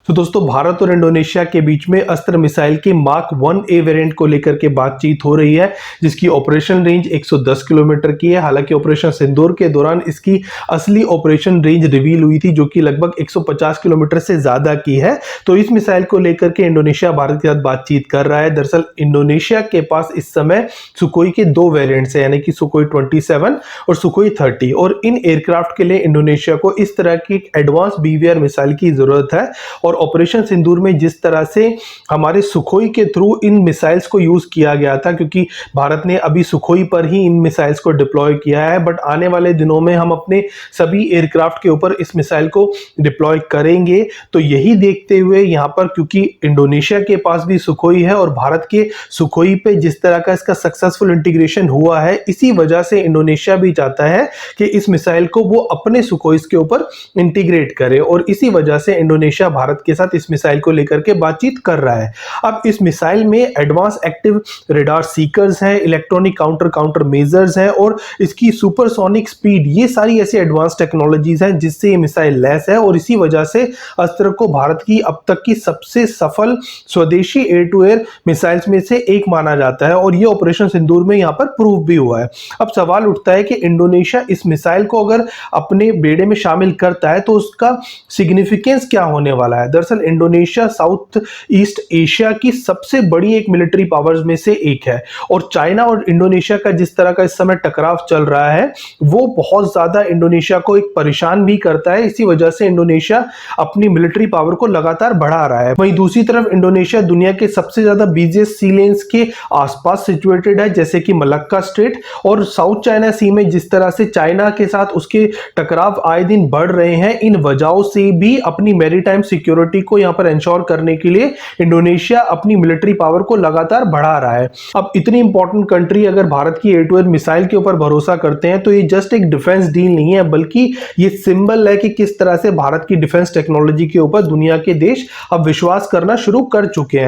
तो दोस्तों भारत और इंडोनेशिया के बीच में अस्त्र मिसाइल के मार्क 1A वेरिएंट को लेकर के बातचीत हो रही है, जिसकी ऑपरेशन रेंज 110 किलोमीटर की है। हालांकि ऑपरेशन सिंदूर के दौरान इसकी असली ऑपरेशन रेंज रिवील हुई थी, जो कि लगभग 150 किलोमीटर से ज्यादा की है। तो इस मिसाइल को लेकर के इंडोनेशिया भारत के साथ बातचीत कर रहा है। दरअसल इंडोनेशिया के पास इस समय सुखोई के दो वेरिएंट्स हैं, यानी कि सुखोई 27 और सुखोई 30, और इन एयरक्राफ्ट के लिए इंडोनेशिया को इस तरह की एडवांस BVR मिसाइल की जरूरत है। और ऑपरेशन सिंदूर में जिस तरह से हमारे सुखोई के थ्रू इन मिसाइल्स को यूज किया गया था, क्योंकि भारत ने अभी सुखोई पर ही इन मिसाइल्स को डिप्लॉय किया है, बट आने वाले दिनों में हम अपने सभी एयरक्राफ्ट के ऊपर इस मिसाइल को डिप्लॉय करेंगे। तो यही देखते हुए यहाँ पर, क्योंकि इंडोनेशिया के पास भी सुखोई है और भारत के सुखोई पे जिस तरह का इसका सक्सेसफुल इंटीग्रेशन हुआ है, इसी वजह से इंडोनेशिया भी चाहता है कि इस मिसाइल को वो अपने सुखोई के ऊपर इंटीग्रेट करे, और इसी वजह से इंडोनेशिया भारत के साथ इस मिसाइल को लेकर के बातचीत कर रहा है। अब इस मिसाइल में एडवांस एक्टिव रेडार सीकर्स हैं, इलेक्ट्रॉनिक काउंटर मेजर्स हैं, और इसकी सुपरसोनिक स्पीड, ये सारी ऐसी एडवांस टेक्नोलॉजीज हैं जिससे ये मिसाइल लैस है। और इसी वजह से अस्त्र को भारत की अब तक की सबसे सफल स्वदेशी एयर टू एयर मिसाइल्स में से एक माना जाता है, और ये ऑपरेशन सिंदूर में यहां पर प्रूव भी हुआ है। अब सवाल उठता है कि इंडोनेशिया इस मिसाइल को अगर अपने बेड़े में शामिल करता है तो उसका सिग्निफिकेंस क्या होने वाला है। दरअसल इंडोनेशिया साउथ ईस्ट एशिया की सबसे बड़ी एक मिलिट्री पावर्स में से एक है, और चाइना और इंडोनेशिया का जिस तरह का इस समय टकराव चल रहा है, वो बहुत ज्यादा इंडोनेशिया को एक परेशान भी करता है। इसी वजह से इंडोनेशिया अपनी मिलिट्री पावर को लगातार बढ़ा रहा है। वहीं दूसरी तरफ इंडोनेशिया दुनिया के सबसे ज्यादा बिजिएस्ट सी लेन्स के आसपास सिचुएटेड है, जैसे कि मलक्का स्ट्रेट, और साउथ चाइना सी में जिस तरह से चाइना के साथ उसके टकराव आए दिन बढ़ रहे हैं, इन वजहों से भी अपनी मैरीटाइम सिक्योरिटी को यहां पर इंश्योर करने के लिए इंडोनेशिया अपनी मिलिट्री पावर को लगातार बढ़ा रहा है। अब इतनी इंपॉर्टेंट कंट्री अगर भारत की एयर टू एयर मिसाइल के ऊपर भरोसा करते हैं, तो ये जस्ट एक डिफेंस डील नहीं है, बल्कि ये सिंबल है कि किस तरह से भारत की डिफेंस टेक्नोलॉजी के ऊपर दुनिया के देश अब विश्वास करना शुरू कर चुके हैं।